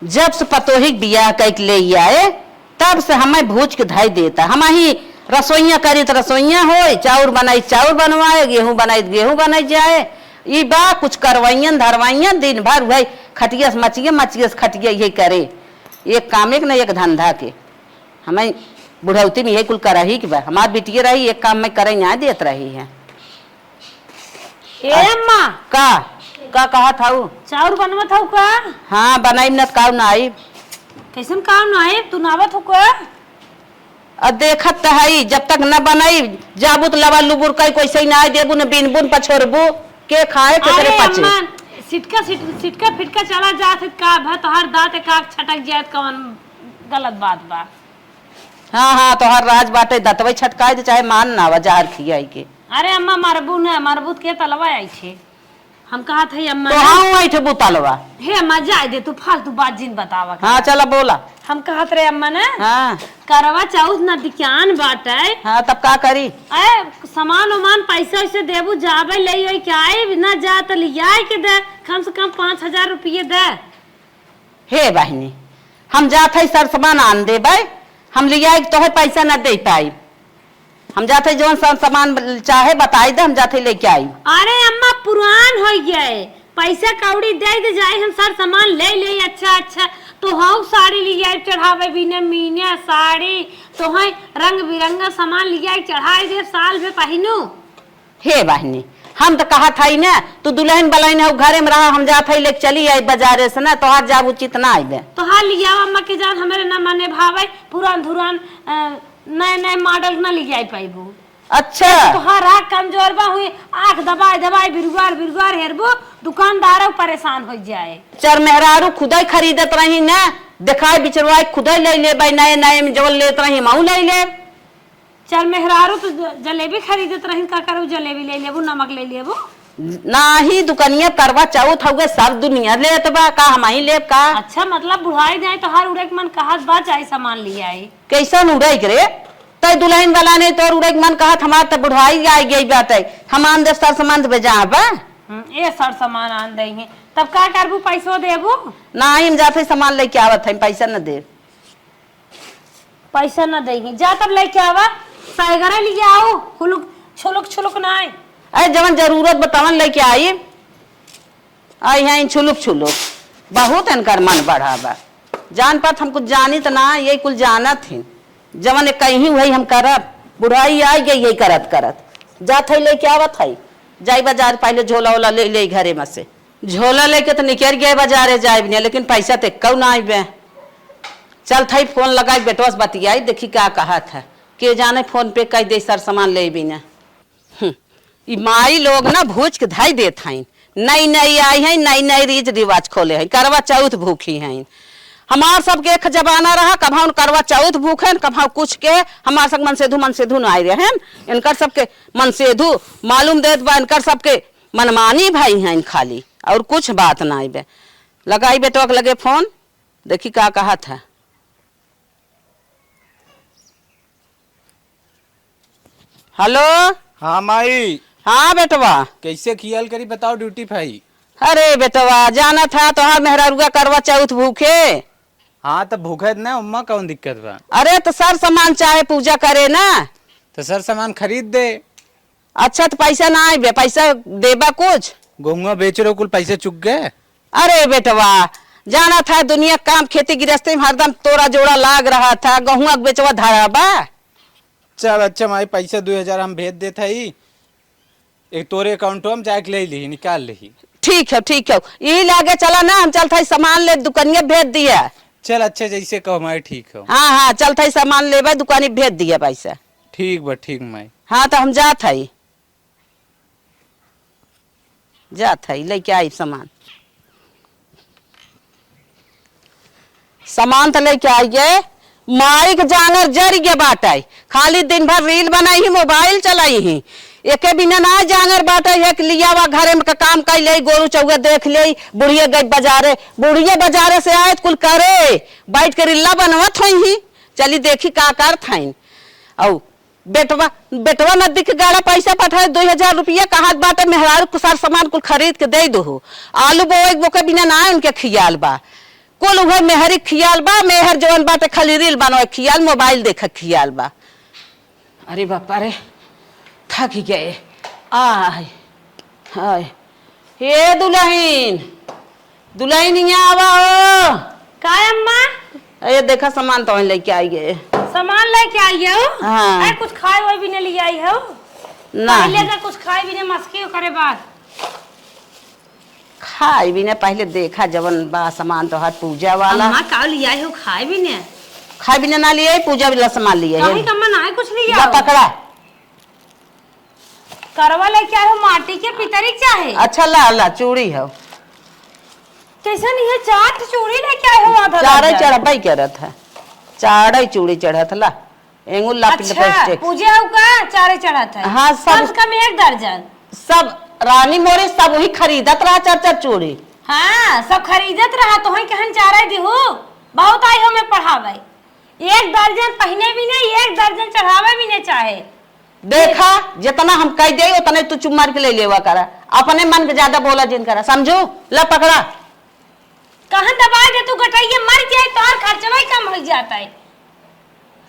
जब से पतोही बियाह कई ले आए तब से हमें भूज के धाई देता। हम ही रसोइया करी तो रसोइया हो, चाउर बनाई चाउर बनवाए, गेहूं बनाई गेहूं बनाई जाए। ई बा कुछ करवाइयन धरवाइयन दिन भर भाई खटिया मचिए मचिए खटिया यही करे। एक काम एक न एक धंधा के हमें बुढ़ौती में यही कुल कर रही कि बा हमारी बिटिया रही एक काम में करे यहाँ देत रही है। ए अम्मा का कहा था चाउर बनवा था का? हाँ बनाई न काव ना आई। कैसन काम ना है तू नावत हो का? देखत है जब तक न बनाई जाबू तो लबा लुबुर कई कोई सही ना देबू न बिन बुन पछोरबू के खाए के करे पचे। सिटका फिटका चला जात का भ तोहर दांत का छटक जात कौन गलत बात बा। हाँ तोहर राज बाटे दतवई छटकाए दे चाहे मान ना बाजार खियाई के। अरे अम्मा मरबू न मरबूत के तलवा आई छे। हम कहा थे अम्मा तो हाँ आई थे बुतलवा। हे अम्मा जाए दे तू फालतू बात जिन बतावा। हाँ चला बोला। हम कहत रहे अम्मा ने हाँ करवा चौथ न दिक्यान बाटे। हाँ तब का करी? सामान उमान पैसा वैसे देबू जाबे ले क्या न जा तो लिया के दे कम से कम 5000 रुपये दे। हे बहनी हम जात है सर सामान आन दे भाई हम लिया तो है पैसा न दे पाई। हम जाते जो सामान चाहे बताई दे हम जाते लेके आई। अरे अम्मा पुरान हो गए पैसा कौड़ी दे जाए हम सर सामान ले अच्छा तो हम साड़ी लिया चढ़ावे बिना मीना साड़ी तो है रंग बिरंगा सामान लिया चढ़ाई दे साल में पहनू। हे बहनी हम तो कहा था ना तू दुल्हन बलाइन है घरे में रहा हम जाते ही लेके चली आई बाजारे से ना तोहार जाब उचित ना आई। तोहार लिया अम्मा के जान हमारे न मने भावे पुरान धुरान नए मॉडल न लिया पाइबू। अच्छा तोहार आँख कमजोर बा हुई आँख दबाई बिरगुआर हेरबो दुकानदार परेशान हो जाए। चर मेहरारू खुदाई खरीदत रही ना दिखाई बिचरवाई खुदाई ले ले भाई नए में जोल लेत रही माऊ ले ले। चल मेहरारू तो जलेबी खरीदत रही का करू जलेबी ले लेबू नमक ले लेबू ना ही दुकानिया करवा चौथ हो गए सब दुनिया लेत बा का हम ही लेब का। अच्छा मतलब बुढ़ाई जाए तो हर उड़े के मन कहत बा चाहे सामान ले आई कैसन उड़े करे तय दुल्हन वाला ने तोर उड़े के मन कहत हमार तो बुढ़ाई आई गई बात है हम आन दे सर सामान बेजा बा। ए सर सामान आन देंगे तब का करबू पैसो देबू? ना हम जाते सामान लेके आवत है पैसा न दे। पैसा न देंगे जा तब लेके आवा सैगरा लेके आओ हुलुक छुलुक ना आए। अरे जवन जरूरत बतावन लेके आई है छुलुक बहुत इनकर मन बढ़ा बा जान पात हम कुछ जानी तो ना यही कुल जानत है जवन कहीं वही हम करब बुढ़ाई आई गई यही करत जात है लेके आवत है जाई बाजार पहले झोला वोला ले घरे में से झोला लेके तो निकल गए बाजारे जाए भी लेकिन पैसा तो कौ ना आए। चल था फोन लगाई बेटवा से बतियाई देखी क्या कहा था के जाने फोन पे कह दे सर सामान ले भी ना। माई लोग ना भूज के धाई देत हैं नई आई है नई रीत रिवाज खोले हैं करवा चौथ भूखी हैं। हमार सबके एक जमाना रहा कभा करवा चौथ भूखे कभा कुछ के हमार सब मनसेधु न आए रहे इनकर सबके मनसेधु मालूम देत बा इनकर सबके मनमानी भाई हैं खाली और कुछ बात ना आई। लगाई बेटवा के लगे फोन देखी क्या कहा था। हेलो हाँ माई। हाँ बेटवा कैसे खियाल करी बताओ ड्यूटी भाई। अरे बेटवा जाना था तो हाँ मेहरारुआ करवा चौथ भूखे। हाँ तो भूखे ना उम्मा कौन दिक्कत बा? अरे तो सर सामान चाहे पूजा करे ना तो सर सामान खरीद दे। अच्छा तो पैसा ना आए पैसा देबा कुछ गेहूं बेच रहे कुल पैसे चुक गए। अरे बेटवा जाना था दुनिया काम खेती गृहस्थी में हरदम तोरा जोड़ा लाग रहा था गेहूं बेचवा धरा बा। चल अच्छा माई पैसा 2000 हम भेज देता ही एक तोरे अकाउंट में जाके ले ली निकाल ली। ठीक है यही लागे चला ना हम चलता सामान ले दुकानिया भेज दिया। चल अच्छा जैसे कहो माई ठीक हो। हाँ चलता सामान ले दुकानी भेज दिया पैसा। ठीक बा ठीक माई। हाँ तो हम जात है लेके आई सामान तो लेके आइए माई के जानर जर गए बाटे खाली दिन भर रील बनाई ही मोबाइल चलाई ही एक बिना ना जानर बाटे एक लिया वा घरे में काम कर ले गोरू चौगे देख ले बुढ़िया गई बाजारे से आए कुल करे बैठ के रिल्ला बनवत ही चली देखी का कर थाइन औ बेटवा नदी के गाड़ा पैसा पठाए 2000 रुपया कहा बाटे मेहरारू सार सामान कुल खरीद के दे दो आलू बोए बोके बिना ना उनके खियाल बा कुल उहे मेहरी खियाल बा, मेहर जवन बाटे खाली रील बनवा खियाल, मोबाइल देख खियाल बा। अरे बापा रे थक गए। आय हाय हे दुल्हन, दुल्हन यहाँ आवा हो। का अम्मा? ये देखा सामान तो लेके आई गए। सामान लेके आई हो? हाँ। अरे कुछ खाए हुए भी नहीं ले आई हो? ना पहले का कुछ खाए भी नहीं, मस्की करे बाद खाई भी ने पहले देखा जवन बा सामान तो हर पूजा वाला। अम्मा का ले आई हो? खाए भी नहीं? खाई भी ना लिए, पूजा वाला सामान लिए कहीं अम्मा ना कुछ ले ला आओ। पकड़ा। करवा लेके आए हो? माटी के पितरी चाहे? अच्छा ला ला चूड़ी है, कैसा नहीं है? चाट चूड़ी लेके आए हो? आधा चारे दर्जन। चढ़ाई करत है, चारे चूड़ी चढ़त ला एंगुल ला अच्छा पूजा हो का चारे चढ़त है? हाँ, सब- कम से कम 1 दर्जन। सब रानी मोरी सब वही खरीदत रहा, चार चार चूड़ी। हाँ सब खरीदत रहा तो ही कहन चारे दिहु बहुत आई हो मैं पढ़ावे। 1 दर्जन पहने भी नहीं, 1 दर्जन चढ़ावे भी नहीं चाहे। देखा जितना हम कह दे उतने तू चुप मार के ले लेवा करा, अपने मन के ज्यादा बोला जिन करा, समझो। ला पकड़ा। कहन दबा दे तू गटाइए मर जाए तो और खर्चवा कम हो जाता है।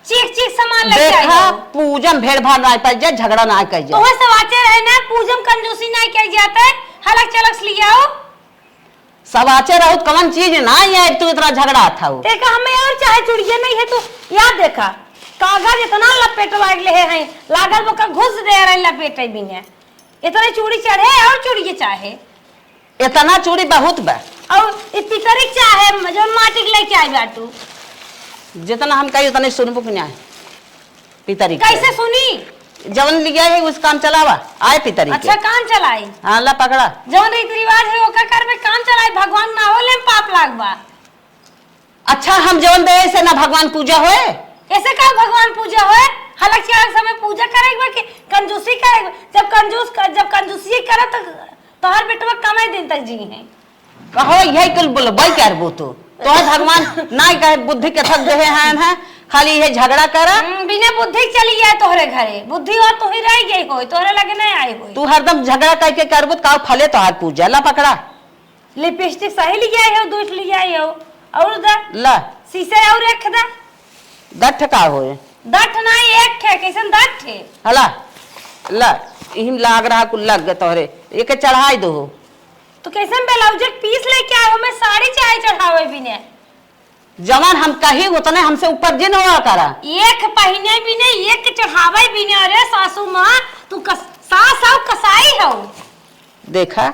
चीख चीख सामान लेके आई देखा हो। पूजन भेड़ भाड़ ना कर जाए, झगड़ा ना कर तो जाए। वह सवाचे रहे ना, पूजम कंजूसी नहीं किया जाता है। हलक चलक लिया हो सब आचे रहो कौन चीज ना ये तू इतना झगड़ा था वो। देखा हमें और चाहे चुड़िए नहीं है तू याद देखा कागज इतना लपेटवा ले हैं लागल वो का घुस दे रहे लपेटे भी ने इतने चूड़ी चढ़े और चूड़ी चाहे इतना चूड़ी बहुत बा, और पितरी चाहे जो माटी के लेके आई बाटू। जितना हम कही उतने सुनबो कि नहीं पितरी के। कैसे सुनी? जवन लिया है उस काम चलावा आए पितरी अच्छा के। काम चलाई हाँ ला पकड़ा। जवन रीति रिवाज है ओका करबे काम चलाई भगवान ना होले पाप लागबा। अच्छा हम जवन दे से ना भगवान पूजा होए, ऐसे का भगवान पूजा होए? हलक चलक समय पूजा करेगा कि कंजूसी करेगा? जब कंजूसी करे तो हर बेटवा कमाई दिन तक जी है। कहो यही कुल बोलबई करबो तो भगवान ना कहे बुद्धि के थक दे हैं खाली ये झगड़ा कर। बिना बुद्धि चली जाए तोहरे घरे, बुद्धि और तू ही रह गई हो, तोहरे लगे नहीं आई हो। तू हरदम झगड़ा करके करबो का फले तो हाथ पूजा। ला पकड़ा। लिपस्टिक सही ले आई हो, दूध ले आई हो और दा ला शीशे और एक दा दठ का होए दठ नहीं एक है कैसन दठ है। हला ला इहिम लाग रहा कुल लग गए तोहरे एक चढ़ाई दो। तो कैसन ब्लाउज पीस लेके आए हो? मैं साड़ी चाहे चढ़ावे भी ने जवान हम कही उतने हमसे ऊपर जिन हुआ करा। एक पहने भी नहीं एक चढ़ावे भी नहीं। अरे सासू माँ तू सास हो कसाई हो। देखा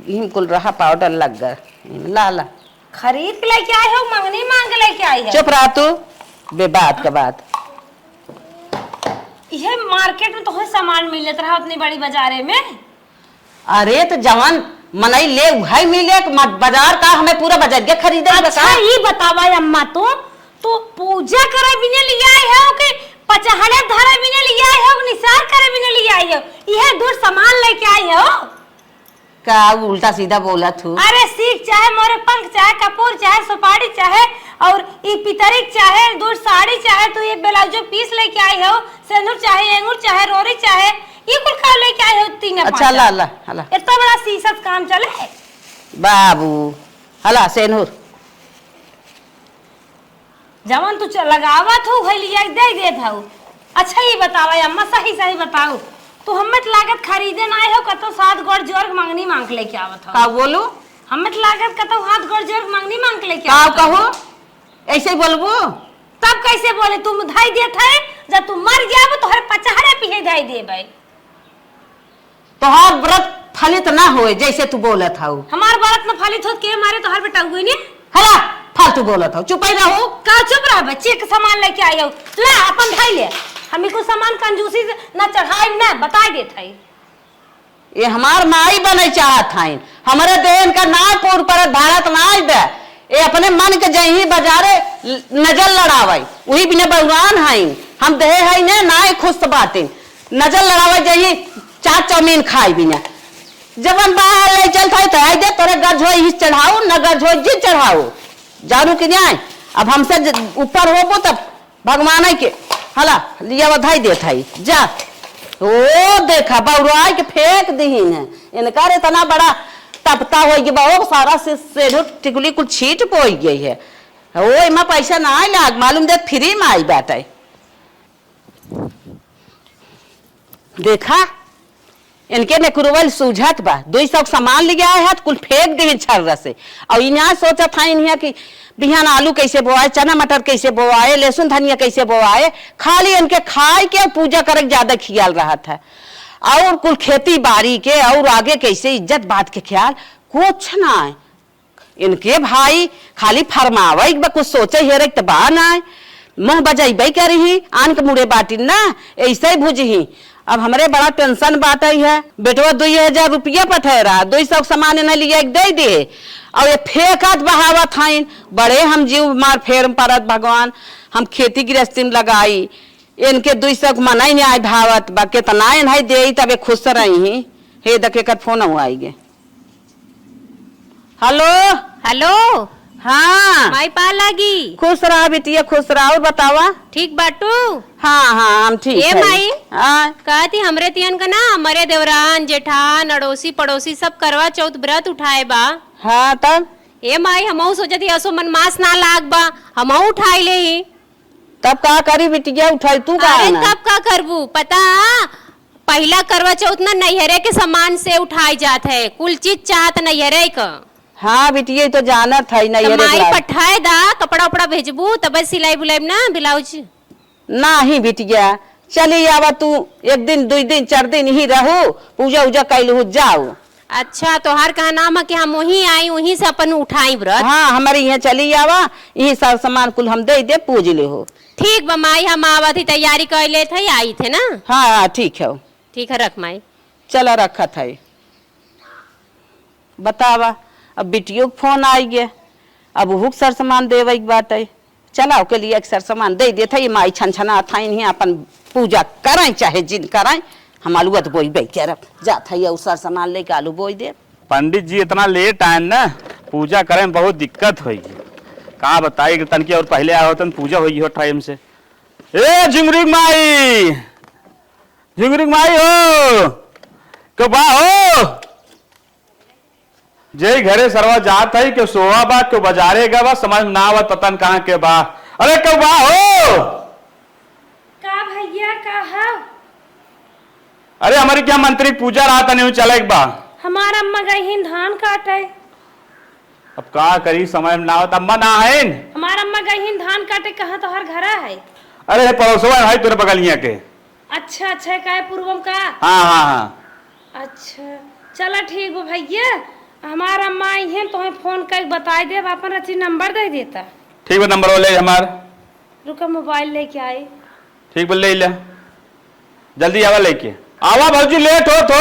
इहिम कुल रहा पाउडर लग गए। ला ला खरीद के लेके आए हो मंगनी मांग के लेके आई है। चुप रहा तू बेबात का बात। ये मार्केट में तो कोई सामान मिलत रहा उतनी बड़ी बाजारे में। अरे तो जवान मनई ले भाई मिले बाजार का हमें पूरा बाजार के खरीदे। अच्छा ये बतावा अम्मा तो पूजा करे भी नहीं लिया आई हो कि पचहड़े धरे भी नहीं लिया आई हो, निसार करे भी नहीं लिया आई हो, यह दूर सामान लेके आई हो का उल्टा सीधा बोला तू। अरे सीख चाहे मोरे पंख चाहे कपूर चाहे सुपारी चाहे और ये पितरी चाहे दूर साड़ी चाहे तो ये ब्लाउज पीस लेके आई हो, सिंदूर चाहे अंगूर चाहे रोरी चाहे ये कुल का लेके आई हो। 3 अच्छा ला ला हला इतना बड़ा शीशा काम चले बाबू। हला सेनूर जवन तू लगावत हो वही लिया दे देत हो। अच्छा ये बतावा अम्मा सही सही बताओ तो हमें लागत खरीदे ना आए हो कतो 7 गोड़ जोर मंगनी मांग के लेके आवत हो। का बोलू? हमें लागत कतो 7 गोड़ जोर मंगनी मांग के लेके का आवत हो। कहो ऐसे बोलबो तब कैसे बोले? तुम धाई देत है जब तू मर जाबो तो हर पचहड़े पीछे धाई देबे। तोहार व्रत फलित ना होए जैसे तू बोलत हऊ। हमार व्रत न फलित होत के मारे तो हर बेटा हुई ने। हला फालतू बोलत हऊ, चुप ही रहो। का चुप रह बच्चे के सामान लेके आई हो। ला अपन धाई ले, हमी को सामान कंजूसी से ना चढ़ाई ना बता देत है। ये हमार माई बने चाहत हईन, हमारे देहन का ना पूर पर भारत ना दे। ये अपने मन के जही बाजारे नजर लड़ावे वही बिना बहुरान हईन। हम देह है ने ना खुश बातें नजर लड़ावे जही चाट चाउमीन खाई बिना। जब हम बाहर ले चलता है तो आई दे तोरे गर्ज हो ही चढ़ाओ न गर्ज हो जी चढ़ाओ जानू कि नहीं। अब हमसे ऊपर होबो तब भगवान के हला लिया बधाई देत है जा। ओ देखा बउराई के फेंक दीन है इनकार इतना बड़ा तपता हो गया बा सारा से टिकुली कुल छीट पोई गई है वो इमा पैसा ना आए लाग मालूम दे फ्री में आई बाटे देखा इनके नेकुरवल सूझत बा 200 सामान ले आए है कुल फेंक दे छर्रा से और इन्हें सोचा था इन्हें कि बिहान आलू कैसे बोआए चना मटर कैसे बोआए लहसुन धनिया कैसे बोआए खाली इनके खाए के पूजा करे ज्यादा ख्याल रहा था और कुल खेती बाड़ी के और आगे कैसे इज्जत बात के ख्याल कुछ ना है इनके भाई खाली फरमावे कुछ सोचे हे रही बा ना मुंह बजाई कर रही आन के मुड़े बाटी ना ऐसे ही भुजही अब हमारे बड़ा टेंशन बात है बेटवा 2000 रुपया पठेरा 200 सामान न लिया दे दे और ये फेंकत बहावत हईन बड़े हम जीव मार फेर परत भगवान हम खेती गृहस्थी में लगाई इनके 200 मना ही नहीं आई भावत बा कितना इन्हें दे तबे खुश रही हे दके कर फोन आई गे हेलो हेलो हाँ माई पा लागी खुश रहा बिटिया खुश रहा और बतावा ठीक बाटू हाँ हाँ हम ठीक ए है माई हाँ कहती हमरे तियन का ना हमारे देवरान जेठान अड़ोसी पड़ोसी सब करवा चौथ व्रत उठाए बा हाँ तब ए माई हमहू सोचती असो मन मास ना लाग बा हमहू उठाई ले ही तब का करी बिटिया उठाई तू का अरे ना तब का करबू पता पहला करवा चौथ ना नैहरे के सामान से उठाई जात है कुल चीज चाहत नैहरे का हाँ बिटिया तो जाना था ना तो ये माई पठाए दा कपड़ा उपड़ा भेजबू तब सिलाई बुलाई ना ब्लाउज नहीं बिटिया चली आवा तू 1 दिन 2 दिन 4 दिन ही रहो पूजा उजा कैलू जाओ अच्छा तोहार का नाम है कि हम वहीं आई वहीं से अपन उठाई व्रत हाँ हमारे यहाँ चली आवा यही सारा सामान कुल हम दे पूज ले हो ठीक बा माई हम आवा थी तैयारी कर ले थे आई थे ना हाँ हाँ ठीक है ठीक है रख माई चला रखा था बतावा अब बिटियो के फोन आई गया अब हुक सर सामान देवे की बात है चलाओ के लिए एक सर सामान दे दे था माई छन छना था इन्हें अपन पूजा कराए चाहे जिन कराए हम आलू तो बोई के रख जा था ये सर सामान लेके आलू बोई दे पंडित जी इतना लेट आए ना पूजा करे में बहुत दिक्कत होगी कहाँ बताई तनकी और पहले आया होता पूजा होगी हो टाइम से ए झिंगुरी माई हो क्यों बा हो जय घरे सरवा जात है क्यों सोवा बा क्यों बाजारे गा बा समझ ना आवा ततन कहाँ के बा अरे क्यों बा हो का भैया का है अरे हमारी क्या मंत्री पूजा रहा था नहीं चले बा हमारा अम्मा गई धान काटे अब का करी समय में ना आवत अम्मा ना है हमारा अम्मा गई धान काटे कहाँ तो हर घर है अरे पड़ोसवा भाई तेरे बगलिया के अच्छा अच्छा काय पूर्वम का हाँ हाँ हाँ अच्छा चला ठीक हो भैया हमारा अम्मा आई है तो फोन कर बता दे अपन अच्छी नंबर दे देता ठीक है नंबर ले हमार रुका मोबाइल लेके आए ठीक बोल ले जल्दी आवा लेके आवा भौजी लेट हो तो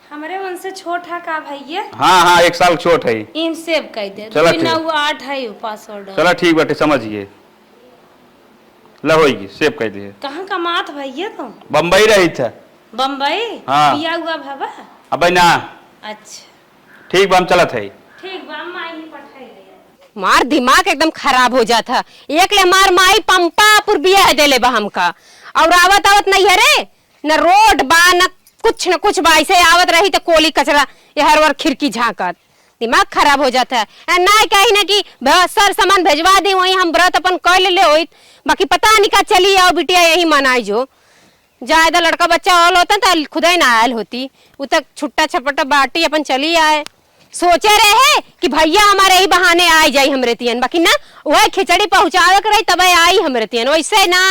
हमारे उनसे छोटा का भैया हाँ हाँ 1 साल छोट है इन सेव कर दे चला ठीक। 9 8 है पासवर्ड चलो ठीक बाटे समझिए लहोगी सेव कर दिए कहाँ का मात भैया तुम बम्बई रही था बम्बई हाँ। पिया हुआ भाबा अब ना अच्छा ठीक बा हम चलत है ठीक बा अम्मा ही पठाई दे मार दिमाग एकदम खराब हो जाता एक ले मार माई पंपापुर बिया देले बा हमका और आवत आवत नहीं है रे न रोड बा न कुछ बा ऐसे आवत रही तो कोली कचरा ये हर वर खिड़की झांकत दिमाग खराब हो जाता है ना कहीं ना कि सर सामान भेजवा दी वही हम व्रत अपन कर ले होइत बाकी पता नहीं का चली आओ बिटिया यही मनाई जो ज्यादा लड़का बच्चा ऑल होता तो खुदा ही ना आयल होती वो तक छुट्टा छपटा बाटी अपन चली आए सोचे रहे कि भैया हमारे ही बहाने आई जाई हमरे तियन बाकी ना वह खिचड़ी पहुंचावे के रही तब आई हमरे तियन वैसे ना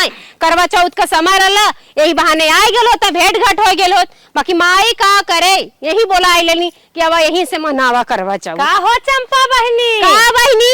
करवा चौथ का समय रहा यही बहाने आई गल होता भेंट घाट हो गल होत बाकी माई का करे यही बोला आई लेनी कि अब यहीं से मनावा करवा चौथ का हो चंपा बहनी का बहनी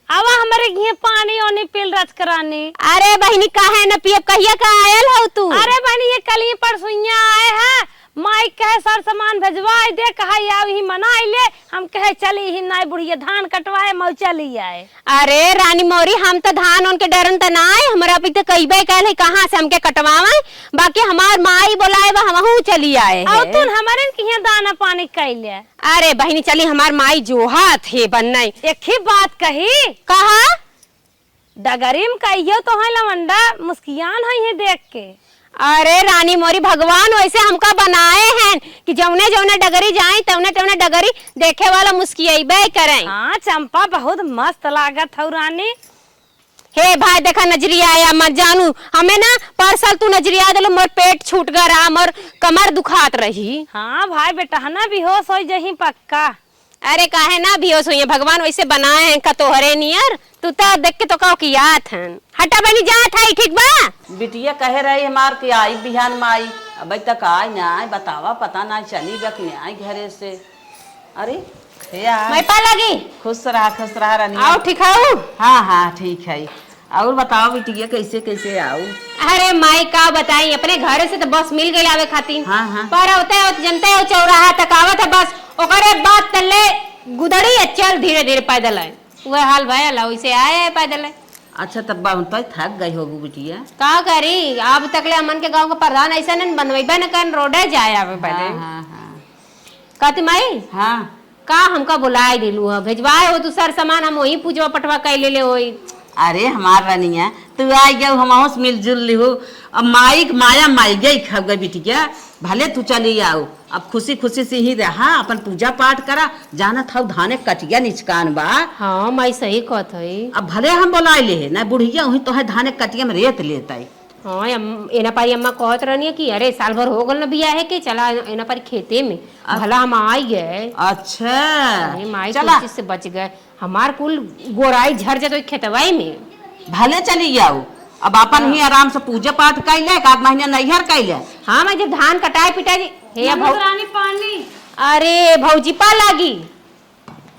आवा हमारे घी पानी ओनी पिल रच कराने अरे बहनी काहे न पियब कहिया का आयल हो तू अरे बहनी ये कल ही परसुइया आए हैं माई कहे सर सामान भेजवाई दे कहा आव ही मनाई ले हम कहे चली ही नाई बुढ़िया धान कटवाए मऊ चली आए अरे रानी मौरी हम तो धान उनके डरन त ना आए हमरा पे तो कईबे कहले कहां से हमके कटवावे बाकी हमार माई बोलाए बा हमहू चली आए और तुन हमारे किया दाना पानी कैले अरे बहनी चली हमार माई जोहा थे बनई एक ही बात कही कहा डगरीम कहियो तो है लवंडा मुस्कियान है ये देख के अरे रानी मोरी भगवान वैसे हमका बनाए हैं कि जौने जौने डगरी जाए तौने तौने डगरी देखे वाला मुस्कियाबे करें। हाँ चंपा बहुत मस्त लागत हौ रानी। हे भाई देखा नजरिया आया मत जानू हमें ना परसल तू नजरिया दिलो मोर पेट छूट गया मोर कमर दुखात रही। हाँ भाई बेटा ना बेहोश हो जही पक्का। अरे काहे ना बेहोश हुई भगवान वैसे बनाए हैं का तोहरे नियर तू तो देख के तो कहो कि याद है हटा बनी जात है ठीक बा। बिटिया कहे रही हमार के आई बिहान में आई अभी तक आई ना आई बतावा पता ना चली बा कि आई घरे से। अरे मैं पा लगी खुश रहा रानी। आओ ठीक है। हाँ हाँ ठीक है। और बताओ बिटिया कैसे कैसे आओ। अरे माई का बताई अपने घर से तो बस मिल गई आवे खातिर। हाँ हाँ। पर होते जनते हो चौराहा तक आवत है बस ओकरे बात तले गुदड़ी है चल धीरे धीरे पैदल है वह हाल भयल वैसे आए है पैदल है। अच्छा तब बहुत थक गई होगी बिटिया। का करी अब तक ले अमन के गांव का प्रधान ऐसा नहीं बनवेबे न कर रोडे जाए आवे पैदल। हाँ हाँ कहती माई हाँ का हमका बुलाए दिलू है भेजवाए हो तू सर सामान हम वही पूजवा पटवा कर ले होई। अरे हमार रानिया तू आई गए हम मिलजुल ली हो अब माई माया माई गई खब गई बिटिया भले तू चली आओ अब खुशी खुशी से ही रहा अपन पूजा पाठ करा जाना था धाने कटिया निचकान बा। हाँ माई सही कहत है। अब भले हम बोला ले ना बुढ़िया वही तो है धाने कटिया में रेत लेता। हाँ एना पारी अम्मा कहत रहनी कि अरे साल भर हो गल न बिया है कि चला एना पारी खेते में भला हम आई गए। अच्छा अरे माई चला चीज से बच गए हमार कुल गोराई झर जातो खेतवाई में। भले चली जाओ अब अपन ही आराम से पूजा पाठ कैले एक आध महीना नैहर कैले। हाँ मैं जब धान कटाए पिटाई हे रानी पानी। अरे भौजी पा लागी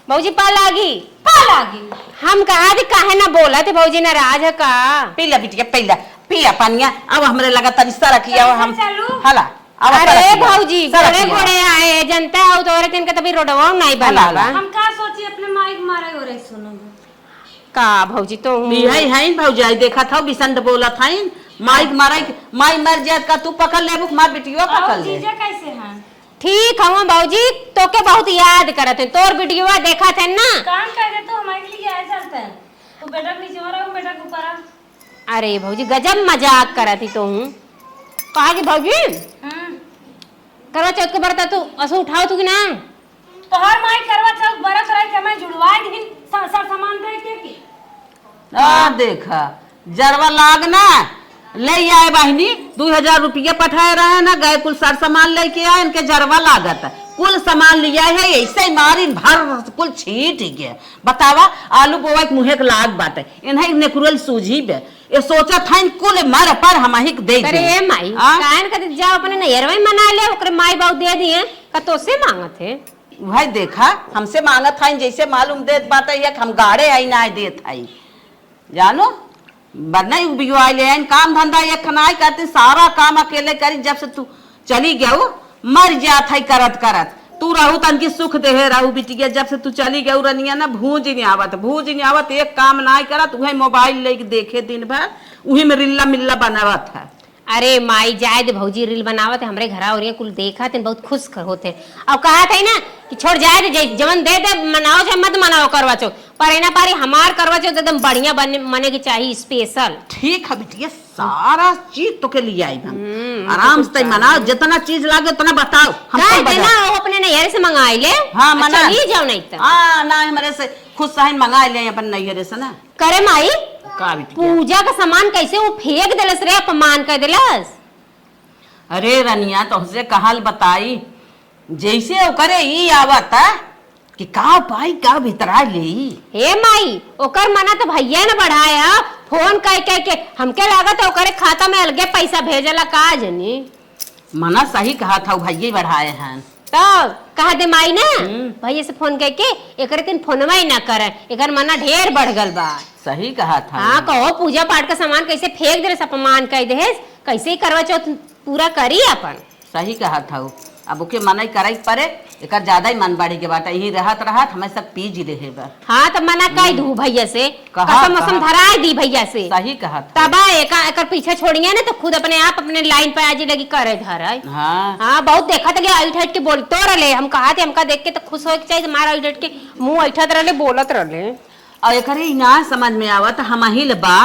भौजी पा लागी हम कहा दी काहे ना बोला थे भौजी नाराज है का। पीला बिटिया पीला पिया पानिया अब हमरे लगा तरिस्ता रखिया हम हला। अरे भौजी गोड़े गोड़े आए जनता हो तो औरत इनका तभी रोडवा नहीं बना। हम का सोची अपने माइक मारे हो रहे सुनो का भौजी तो है भौजी देखा था बिसंड बोला था माइक मारा माई मर जात का तू पकड़ ले बुक मार बिटियो पकड़ ले। कैसे हैं ठीक है भौजी तो के बहुत याद करत है तोर वीडियो देखा थे ना काम कर दे तो हमारे लिए आए चलते हैं तो बेटा नीचे हो रहा हूं बेटा ऊपर आ। अरे भौजी गजब मजाक करत ही तो हूं कहा कि भौजी करवा चौथ के बरता तू असो उठाओ तू कि ना तो हर माई करवा चौथ बरत रहे के मैं जुड़वाए दिन सर सामान दे के की आ देखा जरवा लागना ले आए बहनी 2000 रुपया पठाए रहे ना गए कुल सर सामान लेके आए इनके जरवा लागत कुल सामान लिया है ऐसे मारी भर कुल छीट गया। बतावा आलू बोआ के मुहे के लाग बाटे इन्हें नेकुरल सूझी बे ये सोचा था कुल मर पर हम ही दे अरे माई कान का जाओ अपने नैहरवा में मना ले ओकरे माई बाबू दे दिए का तो से मांगत है भाई देखा हमसे मांगत था जैसे मालूम देत बाटे ये हम गाड़े आई ना देत आई जानो बरना बिगवाई ले काम धंधा ये खनाई करते सारा काम अकेले करी जब से तू चली गया मर जात है करत करत तू रहू तन की सुख देहे रहू बिटिया जब से तू चली गया रनिया ना भूज नहीं आवत एक काम ना करत उहे मोबाइल लेके देखे दिन भर उही में रिल्ला मिल्ला बनावत है। अरे माई जाए दे भौजी रील बनावत है हमरे घरा और ये कुल देखा थे बहुत खुश होते अब कहा था ना कि छोड़ जाए दे जवन दे दे मनाओ चाहे मत मनाओ करवा चौथ पर एना पारी हमार करवा चौथ एकदम बढ़िया मने की चाहिए स्पेशल। ठीक है बिटिया सारा चीज तो के लिए आई हम आराम से मनाओ जितना चीज लागे उतना बताओ हम देना अपने नैहर से मंगाई ले। हाँ मना ही जाओ नहीं तो हाँ ना हमारे से खुद साइन मंगा ले अपन नैहर से ना करे माई का बिटिया पूजा का सामान कैसे वो फेंक दिलस रे अपमान कर दिलस। अरे रनिया तुमसे कहल बताई जैसे वो करे ही आवत कि का पाई का भीतरा ले हे माई ओकर मना तो भैया ने बढ़ाया फोन कह के हमके लागत है ओकरे खाता में अलगे पैसा भेजला का जनी मना सही कहा था भैया बढ़ाए हैं तो कहा दे माई ना भैया से फोन करके एकरे दिन फोनवा ही ना करे एकर मना ढेर बढ़ गल बा। सही कहा था। हाँ कहो पूजा पाठ का सामान कैसे फेंक दे अपमान कह दे कैसे ही करवा चौथ पूरा करी अपन। सही कहा था अब ओके मना करे परे एक ज्यादा ही मन बाड़ी के बाटा यही रहत हमें सब पीज रहे बा। हाँ तो मना कह दू भैया से कसम मौसम धराए दी भैया से सही कहा था। तबा एक पीछे छोड़िए ना तो खुद अपने आप अपने लाइन पे आज लगी करे धराए। हाँ बहुत देखा था ऐठ ऐठ के बोलते रहे हम कहा थे हमका देख के तो खुश हो चाहिए हमारा ऐठ ऐठ के मुंह ऐठत रहे बोलत रहे और एक ना समझ में आवत हम ही बा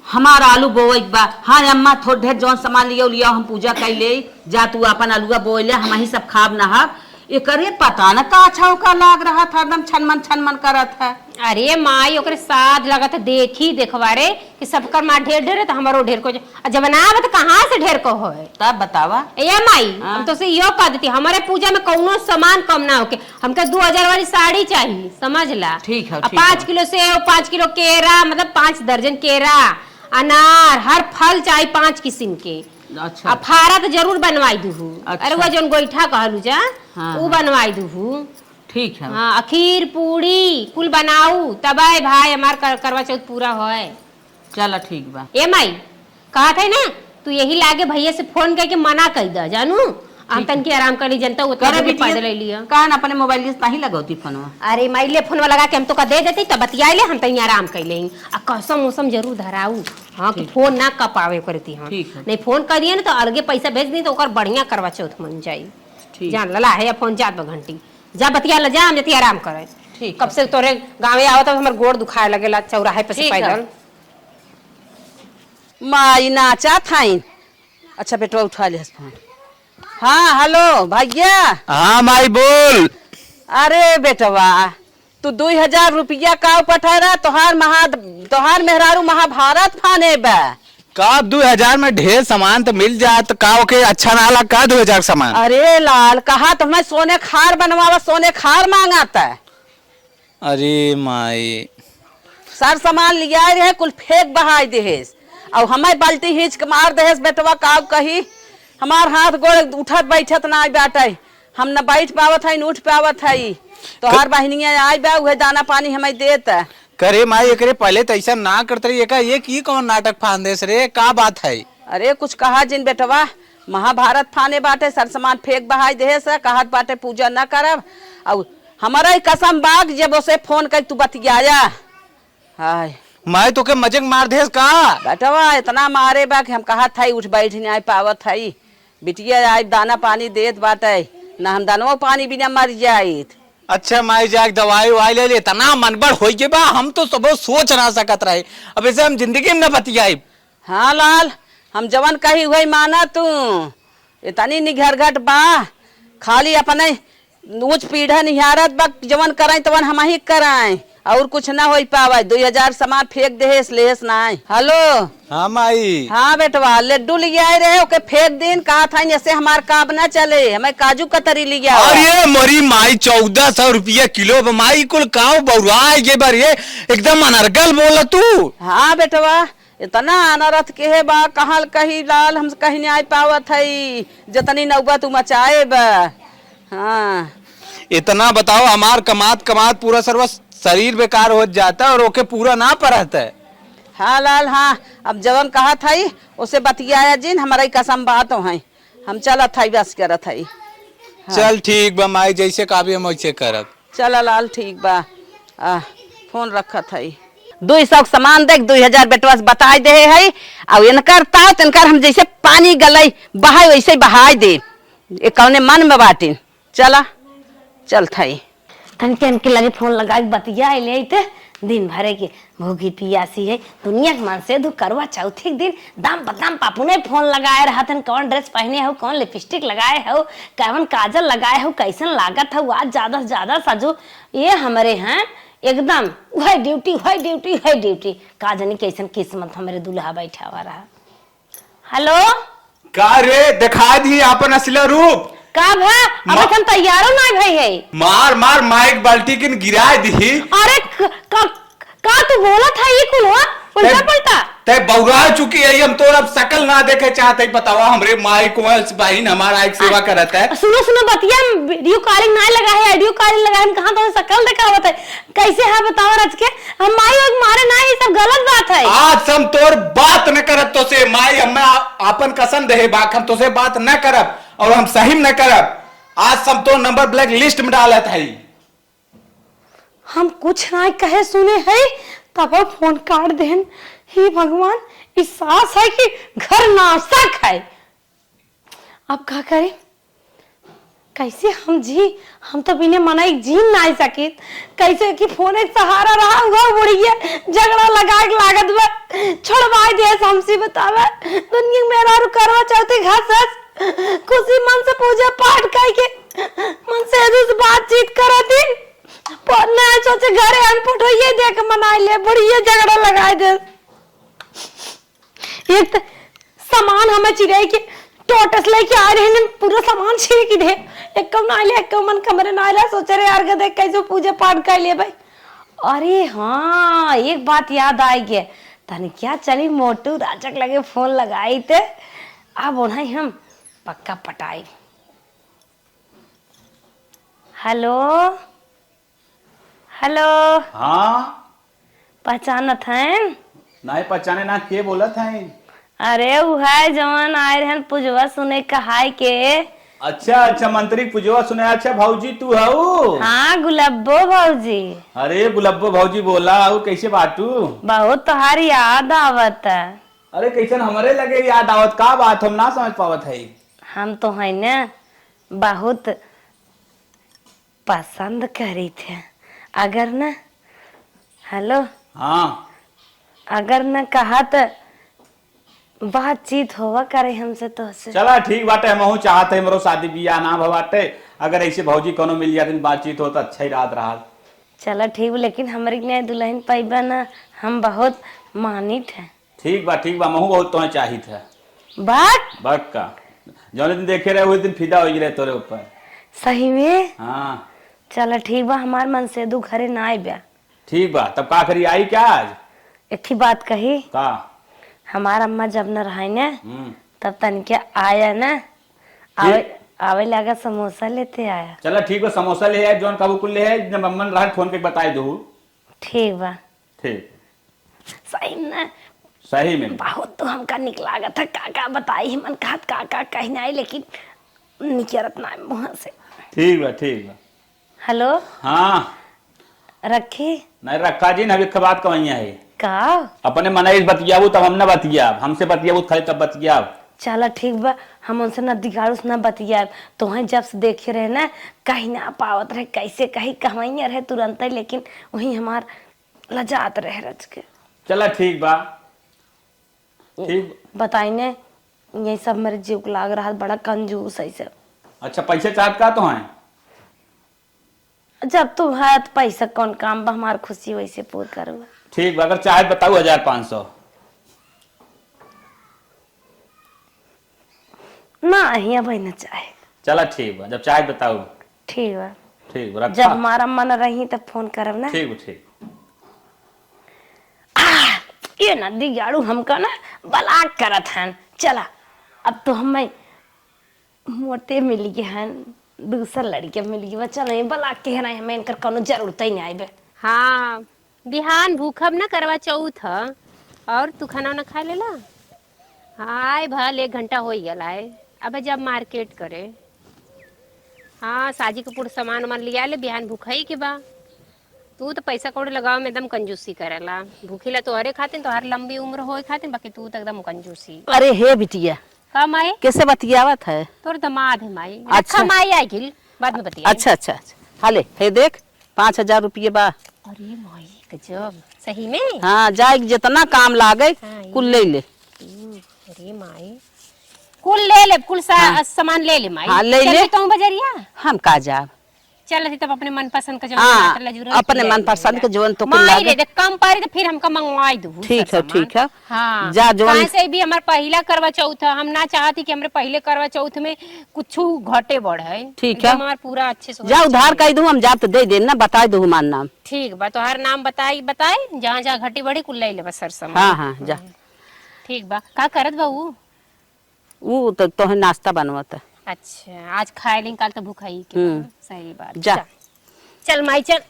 हमारा आलू बोई बा। हाँ अम्मा थोड़ ढेर जौन सामान लिया हम पूजा कैले जा तू अपन आलूआ बोले हम ही सब खाब नहाब। एकरे पता न का अच्छा का लाग रहा था एकदम छनमन करत है। अरे माई ओकरे साथ लगत देखी देखवारे कि सबकर माँ ढेर ढेर है तो हमारो ढेर को जब ना तो कहाँ से ढेर को हो तब बतावा। ए माई हम तो से यो कह देती हमारे पूजा में कौनो सामान कम ना होके हमके 2000 वाली साड़ी चाहिए समझ ला। ठीक है 5 किलो सेव 5 किलो केरा मतलब 5 दर्जन केरा अनार हर फल चाहिए 5 किस्म के। अच्छा अब फारा तो जरूर बनवाई दूहू। अच्छा। अरे वो जो गोईठा कहलू जा हाँ, वो बनवाई दूहू। ठीक है। हाँ खीर पूड़ी कुल बनाऊ तब आए भाई हमार करवा चौथ पूरा होए। चलो ठीक बा। ए माई कहा था ना तू यही लागे भैया से फोन करके मना कर दा जानू हम तन की आराम कर ली जनता उतना भी पैदल ले लिया। कहा ना अपने मोबाइल से नहीं लगौती फोनवा। अरे माई ले फोन लगा के हम तो का दे देती तब बतियाई ले हम तनी आराम कर ले आ कसम मौसम जरूर धराऊ। हाँ कि फोन ना कपावे करती हम नहीं फोन करिए ना तो अलगे पैसा भेज दी तो ओकर बढ़िया करवा चौथ मन जाई। जान लला है फोन जात घंटी जा बतिया ल जा हम जती आराम करे। ठीक कब से तोरे गाँव आवत हमर गोड़ दुखाए लगेला चौराहे पे से पैदल। माई नाचा थाइन। अच्छा बेटवा उठा ले फोन। हाँ हेलो भैया। हाँ माई बोल। अरे बेटवा तू 2000 रुपया का पठा रहा तोहार मेहरारू महाभारत फाने बा। का 2000 में ढेर सामान तो मिल जाए तो का ओके अच्छा ना लगा का 2000 सामान। अरे लाल कहा तो मैं सोने खार बनवावा सोने खार मांगाता है। अरे माई सार सामान लिया रहे कुल फेंक बहाई देहेस और हमें बाल्टी हिंच के मार देहेस बेटवा का कही हमार हाथ गोड़ उठत बैठत ना बाटे हम न बैठ पावत है न उठ पावत है। तोहार बहनिया आई बा उहे दाना पानी हमें देता। करे माई एकरे पहले तो ऐसा ना करते रही एका ये की कौन नाटक फांदेस रे का बात है। अरे कुछ कहा जिन बेटवा महाभारत फाने बाटे सर सामान फेंक बहाई देहेस कहत बाटे पूजा न करब और हमारा ही कसम बाग जब उसे फोन कर तू बतियाया। हाय मैं तो के मजक मार देस का बेटवा इतना मारे बा कि हम कहा था उठ बैठ नहीं पावत है। बिटिया आई दाना पानी देत बाटे ना हम दानवा पानी बिना मर जाइत। अच्छा माई जाके दवाई वाई ले इतना मनबड़ हो गए बा हम तो सब सोच ना सकत रहे अब ऐसे हम जिंदगी में न बतियाई। हाँ लाल हम जवन कही हुई माना तू इतनी निघर घट बा खाली अपने ऊंच पीढ़ा निहारत बा जवन कराई तवन हम ही कराए और कुछ ना हो पावा। 2000 सामान फेंक देहेस लेस ना। हेलो हाँ माई। हाँ बेटवा लड्डू लिया रहे ओके फेंक दिन कहा था ऐसे हमार काम ना चले हमें काजू कतरी लिया। अरे मोरी माई 1400 रुपया किलो माई कुल काव बउरा ये बार ये एकदम अनर्गल बोला तू। हाँ बेटवा इतना अनरथ के है बा कहल कही लाल हम कहीं नहीं आ पावत है जतनी नौबत तू मचाए बा। हाँ इतना बताओ हमार कमात कमात पूरा सर्व शरीर बेकार हो जाता और ओके पूरा ना परत है। हाँ लाल हाँ अब जवन कहा था उसे बतियाया जिन हमारा कसम बात है हम चलत है बस करत है। हाँ। चल ठीक बा माई जैसे काबी हम वैसे करब। चल लाल ठीक बा फोन रखत है 200 सामान देख 2000 बेटवा बताई दे है और इनकर ताव तिनकर हम जैसे पानी गलई बहाई वैसे बहाई दे कौने मन में बाटिन। चला चल थाई तनके लगे फोन लगा के बतिया ले दिन भरे के भूखी पियासी है दुनिया के मन से करवा चौथी दिन दाम बदाम पापू ने फोन लगाए रहा था कौन ड्रेस पहने हो कौन लिपस्टिक लगाए हो कौन काजल लगाए हो कैसन लागत हो आज ज्यादा से ज्यादा सजो ये हमारे हैं एकदम वही ड्यूटी का जानी कैसन किस्मत हमारे दूल्हा बैठा हुआ रहा। हेलो का रे दिखा दी अपन असली रूप का भा अब हम तैयारो ना भई है मार मार माइक बाल्टी किन गिराए दी। अरे का तू बोला था ये कुल हुआ उल्टा पलटा ते बौरा चुकी है हम तो अब शकल ना देखे चाहते बतावा हमरे माई कोयल बहन हमारा एक सेवा करत है। सुनो बतिया वीडियो कॉलिंग ना लगा है ऑडियो कॉलिंग लगा है कहां तो शकल दिखावत है कैसे है बताओ रच के हम माई और मारे ना ये सब गलत बात है। आज हम तोर बात न करत तो से माई हम अपन कसम दे बाक हम तो से बात न करब और हम सही न करब आज हम तो नंबर ब्लैक लिस्ट में डालत है। हम कुछ ना कहे सुने है तब फोन काट देन हे भगवान इस सास है कि घर नाश्ता खाए अब क्या करें कैसे हम जी हम तो बिना मना जी ना सके कैसे कि फोन एक सहारा रहा हुआ बुढ़िया झगड़ा लगा के लागत बा छोड़ करवाई दे हमसे बतावे दुनिया में मेरा रू करवा चौथी घर से खुशी मन से पूजा पाठ करके मन से दूस बातचीत करा दिन पर ना सोचे घरे अनपट हो ये देख मनाई ले बढ़िया झगड़ा लगाई दे। एक तो सामान हमें चिड़ै के टोटस लेके आ रहे हैं पूरा सामान छीन के दे एक कम ना ले एक कम मन कमरे ना ले सोचे रे यार देख कैसे पूजा पाठ कर लिए भाई। अरे हाँ एक बात याद आई गया तने क्या चली मोटू राजक लगे फोन लगाई थे अब उन्हें हम पक्का पटाई। हेलो हेलो हाँ पहचानत हैं? नहीं पहचाने ना के बोलत है। अरे वो है जवान आए रहन पुजवा सुने कहाई के। अच्छा अच्छा मंत्री पुजवा सुने। अच्छा भौजी तू हऊ? हाँ गुलाबो भौजी। अरे गुलाबो भौजी बोला हऊ कैसे बाटू? बहुत तुम्हारी याद आवत है। अरे कैसे हमारे लगे याद आवत का बात हम ना समझ पावत है। हम तो है ना बहुत पसंद करी थे अगर न हेलो हाँ अगर न कहा तो बातचीत होवा करे हमसे तो से। चला ठीक बाटे हमहू चाहते हमरो शादी बियाह ना भवाटे अगर ऐसे भौजी कोनो मिल जाती बातचीत हो तो अच्छा ही रात रहा। चलो ठीक लेकिन हमारी नए दुल्हन पाइबा ना हम बहुत मानित है। ठीक बा महू बहुत तुम्हें चाहिए था बात बक का जौन दिन देखे रहे उस दिन फिदा हो गए तोरे ऊपर। सही में? हाँ चलो ठीक बा हमार मन से दू घरे ना आई बा। ठीक बा तब का करी आई क्या आज? एक ही बात कही का हमार अम्मा जब न रहा ना तब तनिके आया ना आवे लगा समोसा लेते आया। चलो ठीक बा समोसा ले आए जौन काबू कुल ले आए जब अम्मन रहा फोन के बताई दो। ठीक बा ठीक सही ना सही में बहुत तो हमका निकला था काका बताई मन कहत काका कहना आई लेकिन निकलत ना मुंह से। ठीक बा हेलो हाँ रखी नहीं रखा जी नबी के बात कवैया है का अपने मनाई बतियाबू तब हम न बतियाब हमसे बतियाबू खाली तब बतियाब। चलो ठीक बा हम उनसे न दिगाड़ू न बतिया तो वहीं जब से देखे रहे ना कहीं ना पावत रहे कैसे कहीं कहवैया रहे तुरंत ही लेकिन वहीं हमार लजात रहे रच के। चला ठीक बा ठीक बताई ने यही सब मेरे जीव को लाग रहा बड़ा कंजूस ऐसे। अच्छा पैसे चाहत का तो है जब तुम है तो पैसा कौन काम बा हमार खुशी वैसे पूर करवा। ठीक बा अगर चाहे बताऊ 1500 ना हिया भाई न चाहे। चला ठीक बा जब चाहे बताऊ। ठीक बा ठीक जब हमारा मन रही तब फोन करब ना। ठीक ये ना दिगाड़ू हमका ना बलाक करत हैं। चला अब तो हमें मोटे मिल गए हैं दूसरा लड़के मिल गए चलो बलाक के है हमें इनकर कोनो जरूरत ही नहीं आइबे। हाँ बिहान भूखब ना करवा चौथ और तू खाना ना खा लेला। हाय भल 1 घंटा हो गया है अब जब मार्केट करे। हाँ साजी के पूरा सामान वामान लिया ले बिहान भूखई के बा। तू तो पैसा कौड़ी लगाओ में एकदम कंजूसी करेला भूखीला तो हरे खातिन तो हर लंबी उम्र हो खातिन बाकी तू तो एकदम कंजूसी। अरे हे बिटिया का माई कैसे बतियावत है? तोर दामाद है माई। अच्छा। अच्छा माई आई गिल बाद में बतिया। अच्छा हाले हे देख 5000 रुपये बा। अरे माई गजब सही में। हाँ जाए जितना काम लागे हाँ, कुल ले ले। अरे माई कुल ले ले कुल सामान ले ले माई। हाँ, ले चल ले। तो बजरिया हम का जाब? चल तब अपने मन पसंद का जो हाँ, टमाटर जरूर अपने मन पसंद के जोन तो कुल माई लागे। रे देख कम पारी तो फिर हमका मंगवाई दू। ठीक है हाँ जा जोन कहाँ से भी हमार पहला करवा चौथ हम ना चाहती कि हमरे पहले करवा चौथ में कुछ घटे बढ़े। ठीक है। हमार पूरा अच्छे से जा उधार कह दूं हम जा तो दे देना बता दू हमार नाम। ठीक बा तोहार नाम बताई जहाँ जहाँ घटी बढ़ी कुल ले ले बस सर सामान। हाँ जा ठीक बा का करत बा वो तो तोहे नाश्ता बनवत। अच्छा आज खाए लिंग कल तो भूखाई के सही बात। जा चल माई चल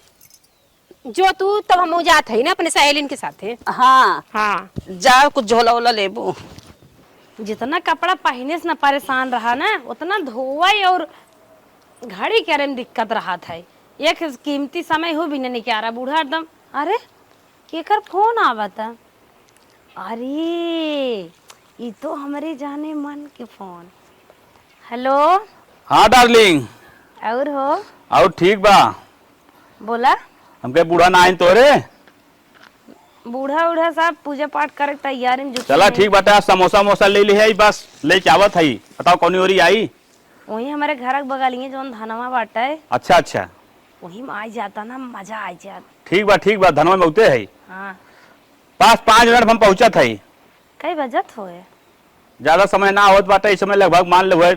जो तू तब हम जात है ना अपने सहेलिन के साथ। हाँ जा कुछ झोला वोला लेबू। जितना कपड़ा पहने से न परेशान रहा ना उतना धोवाई और घड़ी करे में दिक्कत रहा था। एक कीमती समय हो भी नहीं क्या रहा बूढ़ा एकदम। अरे केकर फोन आवता? अरे ये तो हमारे जाने मन के फोन। हेलो हाँ डार्लिंग और हो और ठीक बा बोला हमके बूढ़ा ना आइन तोरे बूढ़ा उढ़ा सब पूजा पाठ करे तैयारी में जुटे चला हैं। ठीक बाटे, आज समोसा मोसा ले ली है बस लेके आवत है। बताओ कौन ओरी आई? वही हमारे घर के बगलिए जो धनवा बाटा है अच्छा अच्छा वही में आ जाता ना, मजा आ जाता। ठीक बा धनवा में उते है। हाँ पास 5 मिनट में हम पहुंचा था। कई बजत होए? ज्यादा समय ना होत बाटे, इस समय लगभग मान ले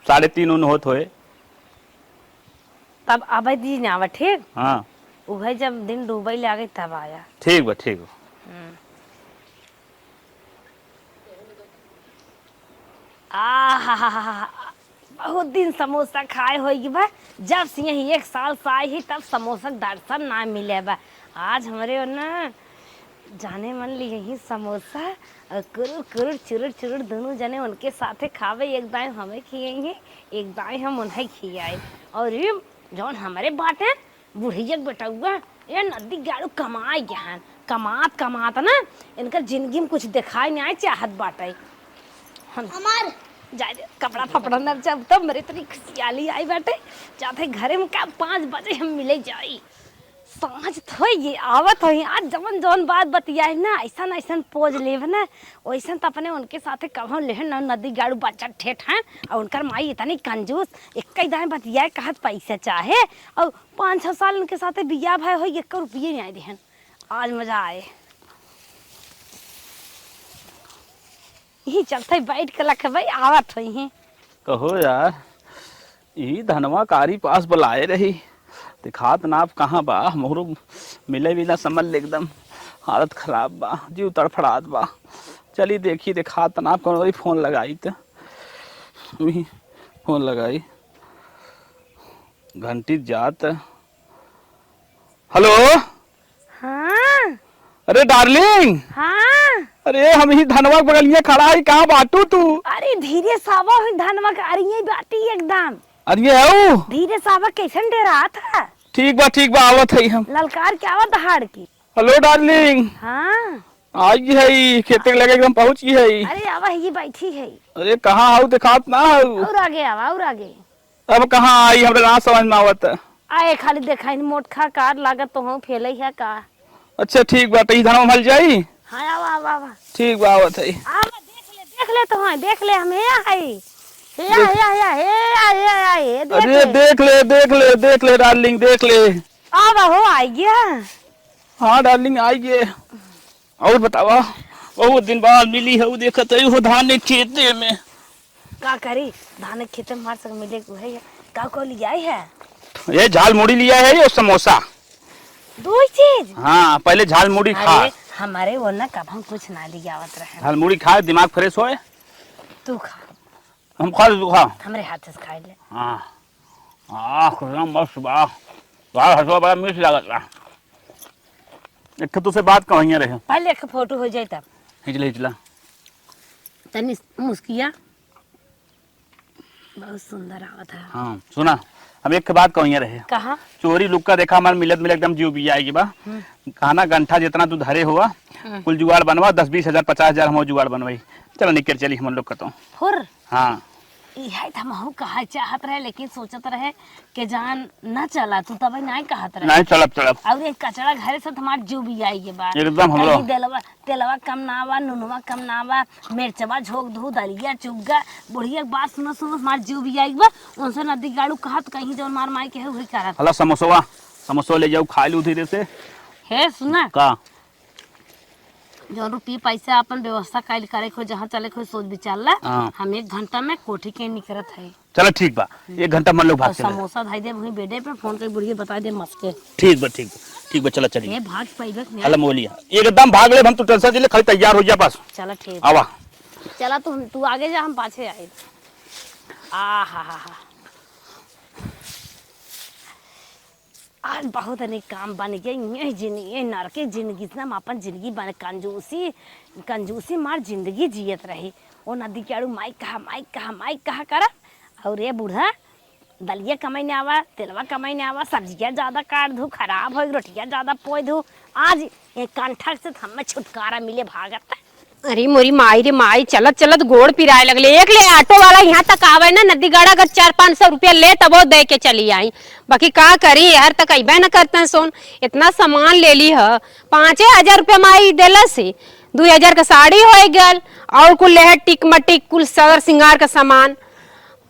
3:30 होत होए। तब आबे दी ना आवा ठीक। हाँ वही जब दिन डूबे लागे तब आया। ठीक बा। आहा बहुत दिन समोसा खाए होगी बा। जब से यही 1 साल से आई ही तब समोसा दर्शन ना मिले बा। आज हमारे ना जाने मन ली यही समोसा और कुरुर कुरुर चुरुर चुरुर दोनों जने उनके साथे खावे। एक दाएं हमें खियाएंगे, एक दाएं हम उन्हें खियाए। और ये जौन हमारे बाटे बुढ़िया बेटुआ ये नदी गाड़ू कमाए ज्ञान कमात ना इनका जिंदगी में कुछ दिखाई नहीं आए चाहत बाटे। हमार जाए कपड़ा फपड़ा न जब तब मेरे इतनी खुशियाली आई बाटे जाते घरे में का 5 बजे हम मिले जाई। समझ तो ये आवत हो आज जवन जवन बात बतियाई ना ऐसा पोज लेव ना वैसा तो अपने उनके साथे कहो ले ना नदी गाड़ू बच्चा ठेठ हैं। और उनकर माई इतनी कंजूस एक ही दाएं बतियाए कहत पैसा चाहे और 5-6 साल उनके साथे बिया भाई हो 1 रुपये नहीं आए देहन। आज मजा आए यही चलते बैठ के लख भाई आवत हो। कहो यार ई धनवा कारी पास बुलाए रही दिखात ना आप कहाँ बा मोरू मिले भी ना समझ ले एकदम हालत खराब बा जीव तड़फड़ात बा। चली देखी दिखात ना आप कौन फोन लगाई तो फोन लगाई घंटी जात। हेलो हाँ अरे डार्लिंग हाँ अरे हम ही धनवा बगलिया खड़ा है कहाँ बाटू तू? अरे धीरे सावा हुई धनवा का अरे बाटी एकदम अरे आओ धीरे सावा कैसन डरा था। ठीक बा आवत है हम। ललकार क्या आवा दहाड़ की। हेलो डार्लिंग हाँ आई है खेते लगे एकदम पहुंची है। अरे आवा ये बैठी है अरे कहाँ आओ दिखात ना आओ। और आगे आवा और आगे अब कहाँ आई हमरा ना समझ में आवत। आए खाली देखा मोट खा कार लागत तो हूँ फैले है का। अच्छा ठीक बा तही धनवा मल जाई। हाँ आवा आवा आवा ठीक बा आवत है। आवा देख ले तो हाँ देख ले हम है अरे देख ले डार्लिंग देख ले। आवा हो आई गया। हाँ डार्लिंग आई गए। और बतावा बहुत दिन बाद मिली है देखत है हो धान खेते में का करी धान खेते में मार सक मिले को है का को लिया है। ये झाल मुड़ी लिया है और समोसा 2 चीज। हाँ पहले झाल मुड़ी खा। अरे हमारे वो ना कब हम कुछ ना लिया आवत रहे। झाल मुड़ी खा दिमाग फ्रेश होए। तू खा हम खा तू खा। हमरे हाथ से खा ले। हाँ खुदा मस्त बा बाहर हसवा बड़ा मिर्च लागत बा। एक तुझसे बात कहिए रहे पहले एक फोटो हो जाए तब हिचला तनी मुस्किया बहुत सुंदर आवत है। हाँ सुना हम एक बात कहिए रहे कहा चोरी लुक्का देखा हमारे मिलत एकदम जीव भी आएगी बा। खाना गंठा जितना तू धरे हुआ कुल जुगाड़ बनवा 10-20 हजार 50 हजार हम जुगाड़ बनवाई। चलो निकल चली हम लोग कहता हूँ। फुर हाँ यही था महू कहा चाहत रहे लेकिन सोचत रहे कि जान न चला तू तब नहीं कहत रहे। नहीं चलब और एक कचड़ा घरे से हमार जो भी आई के बाद एकदम हम लोग तेलवा कम ना आवा नुनवा कम ना आवा मिर्चवा झोंक धू दलिया चुग्गा बुढ़िया बात सुनो हमार जो भी आई बा उनसे नदी गाड़ू कहत कहीं जो मार मार के वही करत। हला समोसा ले जाओ खा लू धीरे से। हे सुना का जो रुपये पैसा अपन व्यवस्था कैल करे खो जहाँ चले खो सोच विचार ला। हम 1 घंटा में कोठी के निकलत है। चलो ठीक बा 1 घंटा मन लोग भाग चले। समोसा धाई दे वही बेडे पे फोन कर बुढ़िया बता दे मस्के। ठीक बा चलो चलिए। ये भाग पैबक नहीं हला मोलिया एकदम भाग ले हम तो टेंशन ले खाली तैयार हो जा बस। चला ठीक आवा चला तू आगे जा हम पाछे आए। आ हा आज बहुत अनेक काम बन गए ये जिंदगी नरके जिंदगी से हम अपन जिंदगी बन कंजूसी मार जिंदगी जियत रही। वो नदी के आड़ू माई कहा कर और ये बूढ़ा दलिया कमाई ने आवा तेलवा कमाई ने आवा सब्जियाँ ज्यादा काट दू खराब हो रोटियाँ ज्यादा पोय दू। आज ये कंठक से हमें छुटकारा मिले भागत अरे मोरी माई रे माई, चलत चलत गोड़ पिराए लगले। एक ले ऑटो वाला यहाँ तक आवे ना, नदी गाड़ा का 400-500 रुपया ले तबो दे के चली आई। बाकी का करी यार, तक अबे न करते सोन। इतना सामान ले ली है, 5,000 रुपया माई देला से 2,000 का साड़ी हो गल, और कुल ले टिक मटिक कुल सगर सिंगार का सामान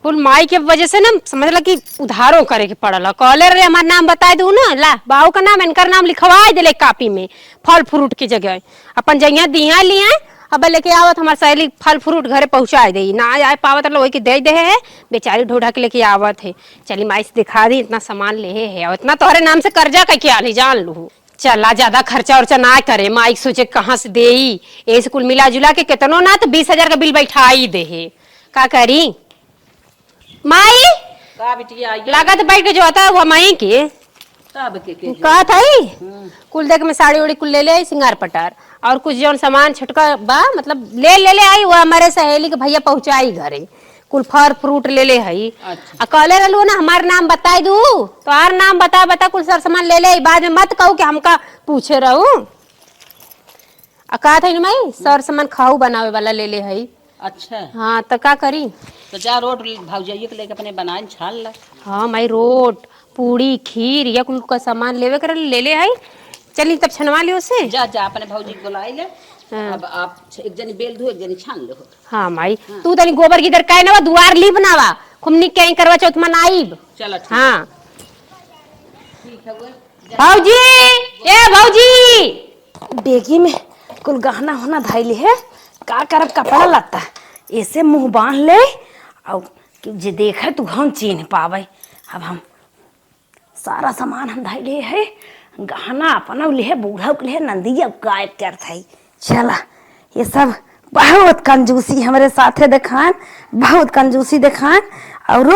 कुल माई के वजह से ना समझ ला कि उधारों करे के पड़ल। कहले रे हमार नाम बता दू ना, ला बाबू का नाम इनकर नाम लिखवा दिले कापी में, फल फ्रूट की जगह अपन जगह दिया लिए। अब लेके आवत हमार सहेली फल फ्रूट घरे पहुंचा दे, ना आए पावत लोग के दे दे है, बेचारी ढोढ़ा के लेके आवत है। चली माई से दिखा दी इतना सामान ले है, और इतना तोहरे नाम से कर्जा कह के आली जान लू। चला ज्यादा खर्चा उर्चा ना करे, माई सोचे कहाँ से दे, ऐसे कुल मिला जुला के कितनो ना तो 20,000 का बिल बैठा ही दे है। का करी माई? का बिटिया आई लागत बैठ के जो आता है वो माई के तब के कहा था कुल देख में साड़ी उड़ी कुल ले ले आई, सिंगार पटार और कुछ जौन सामान छुटका बा मतलब ले आई। वो हमारे सहेली के भैया पहुंचाई घरे, कुल फल फ्रूट ले ले हई। अच्छा। कहले रहलू ना हमार नाम बताई दू, तो हर नाम बता कुल सर सामान ले ले, बाद में मत कहू कि हमका पूछे रहू। कहा था माई सर सामान खाऊ बनावे वाला ले ले हई। अच्छा हाँ तो का करी? तो जा रोट भौजाइये के लेके अपने बनाए छान ला। हाँ माई रोट पूड़ी खीर या कुल का सामान लेवे कर ले ले आई। चली तब छनवा लियो से। जा जा अपने भौजी को बुलाई ले। अब आप एक जनी बेल दो, एक जनी छान लो। हाँ माई तू तनी गोबर की दर काय ना दुआर ली बनावा, खुमनी कहीं करवा चौथ मनाइब। चलो ठीक। हाँ ठीक है वो भौजी, ए भौजी बेगी में कुल गहना होना धैली है, का करब कपड़ा लत्ता ऐसे मुंह बांध ले और जे देखे तू हम चिन्ह पावे। अब हम सारा सामान हम धैले है, गहना अपना लिए बूढ़ा के लिए नंदी अब गायब करत है। चला ये सब बहुत कंजूसी हमारे साथे दिखान, बहुत कंजूसी दिखान। और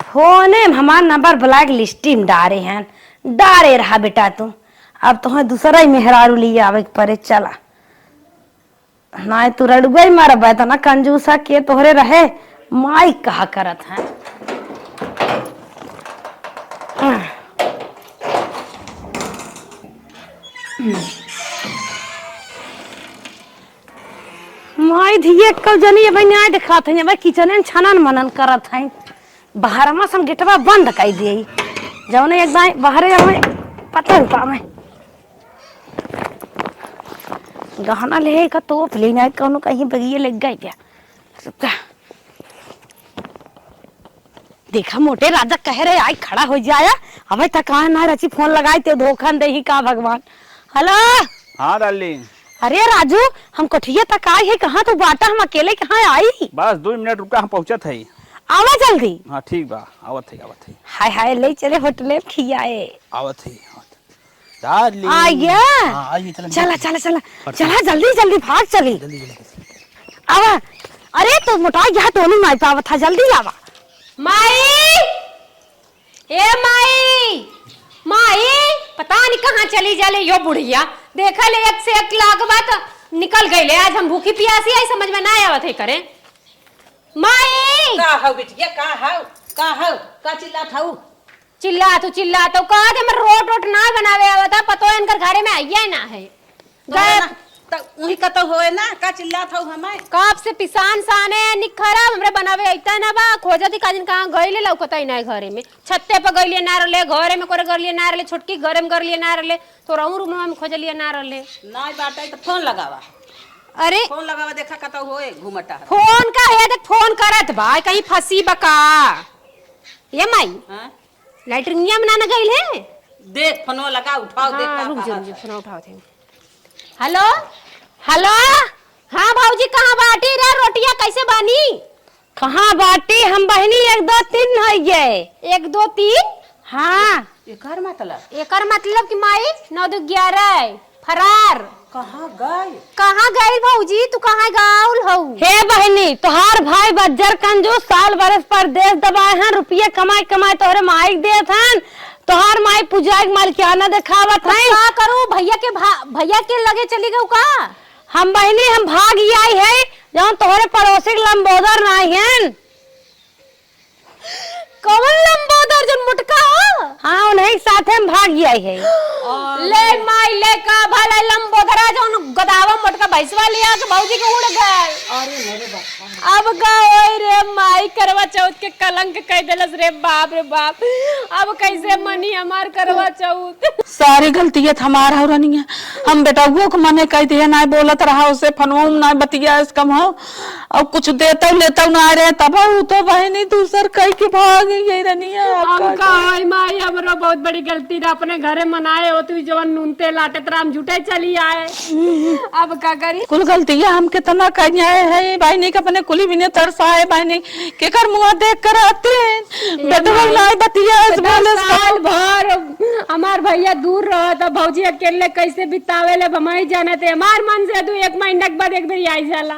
फोने में हमार नंबर ब्लैक लिस्टी में डारे हैं, डारे रहा बेटा तू। अब तो दूसरा ही मेहरारू लिए आवे के परे। चला ना तू रड़ुआ ही मारब तो ना कंजूसा के तोहरे रहे माई कहा करत है। माई धिये कल जनी अब न्याय दिखात है, अब किचन छनन मनन करत है। बाहर में सम गेटवा बंद कर दिए, जौन एकदम बाहर हमें पता नहीं पावे गहना ले का तोप लेना कौन कहीं बगिए लग गई क्या। देखा मोटे राजा कह रहे आई खड़ा हो जाया, अबे तक कहा ना रची फोन लगाई ते धोखन दे ही का भगवान। हेलो हाँ डार्लिंग। अरे राजू हम कोठिया तक आई है, कहाँ तू बाटा हम अकेले कहाँ आई? बस 2 मिनट रुका, हम पहुंचत है। आवा जल्दी। हाँ ठीक बा, आवत है। हाय हाय ले चले होटल खियाए। आवत है डार्लिंग। आ गया। हाँ आइए चला चला चला चला जल्दी जल्दी भाग चली। आवा अरे तो मोटा यहाँ तो नहीं माई पावा था, जल्दी आवा। माई, ए माई माई पता नहीं कहाँ चली जाले यो बुढ़िया। देखा ले एक से एक लाख बात निकल गई ले। आज हम भूखी प्यासी आई, समझ में ना आवत है करे। माई का हो बिटिया, का हो का चिल्ला तो कहा दे मैं रोट ना बनावे आवता, पतो है इनकर घरे में आइया ना है। गए तो वही का तो होए ना, का चिल्लात हो हमें। कब से पिसान साने निखरा हमरे बनावे आइता ना बा। खोजती काजिन कहां गइले लौकता ही ना घरे में। छत्ते पे गइले ना रहले, घरे में करे गइले ना रहले, छोटकी घरे में गइले ना रहले, तो रहू रूम में खोजलिए ना रहले। ना बाटे तो फोन लगावा। अरे फोन लगावा, देखा का तो होए घुमटा। फोन का है देख, फोन करत बा कहीं फंसी बका। ये माई हां लाइटरिंगिया में ना गइल है, देख फोन लगा, उठाओ। देख हाँ, रुक का जा फोन उठाओ थे। हेलो हेलो हाँ भौजी कहाँ बाटी रे, रोटियां कैसे बानी? कहाँ बाटी हम बहनी 1 2 3 है ये 1 2 3। हाँ एकर मतलब एकर मतलब कि माई 9 2 11 फरार। कहाँ गए भौजी? तू कहाँ गाउल हऊ? हे बहनी तोहार भाई बज्जर कंजूस साल बरस परदेश दबाए हैं, रुपये कमाए तोहरे माइक देत हैं। तोहार माई पूजाई मालिकाना दिखावत है। का करूं? भैया के लगे चली गऊ का? हम बहनी हम भाग आई है, जहाँ तोहरे पड़ोसी लंबोदर नहीं हैं। कौन लंबोदर हमार जो मुटका हो हाँ उन्हें साथे हम भाग गया है। ले माई ले का भला लंबोदरा जो गदावा मोटका भैंसवा लिया के भौजी के उड़ गए। अरे मेरे बाप अब का ओए रे माई करवा चौथ के कलंक कह देलस रे बाप रे बाप। अब कैसे मनी हमार करवा चौथ। सारी गलतियां हमारा हो रही है। हम बेटाओं को मने कह दिया ना बोलत रहा उसे फनवा ना बतिया इस कम हो और कुछ देता लेता ना रहे तब तो बहनी दूसर कह के भाग गई रही है। हम का ओए माई हमरो बहुत बड़ी गलती रे अपने घरे मनाए हो तू जवन नूनते लाटे राम झूठे चली आए। अब का करी कुल गलतियां हम कितना कहिया है बहनी के अपने कुली भी ने तरसा है बहनी के कर मुंह देख कर आते बेटवा ना बतिया इस बोले साल भर हमार भैया दूर रहा था भौजी अकेले कैसे बितावे ले हमारी जाने थे हमार मन से तू एक महीना के बाद एक बार आई जाला।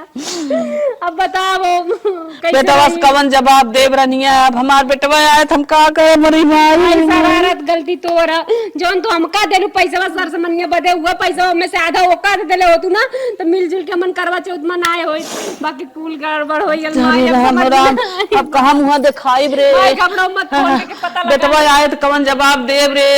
अब बताओ बेटवा कवन जवाब देव रनिया अब हमार बेटवा आए हम का करे मरी भाई शरारत गलती तोरा जोन तो हमका देलू पैसा सर से मनिया बदे हुआ पैसा में से आधा ओका दे देले हो तू ना तो मिलजुल के मन करवा चौथ मनाए होई बाकी कुल गड़बड़ होई गल माई अब कहां मुंह दिखाई रे घबराओ मत खोल के पता लगा बेटवा आए तो कवन जवाब देव रे।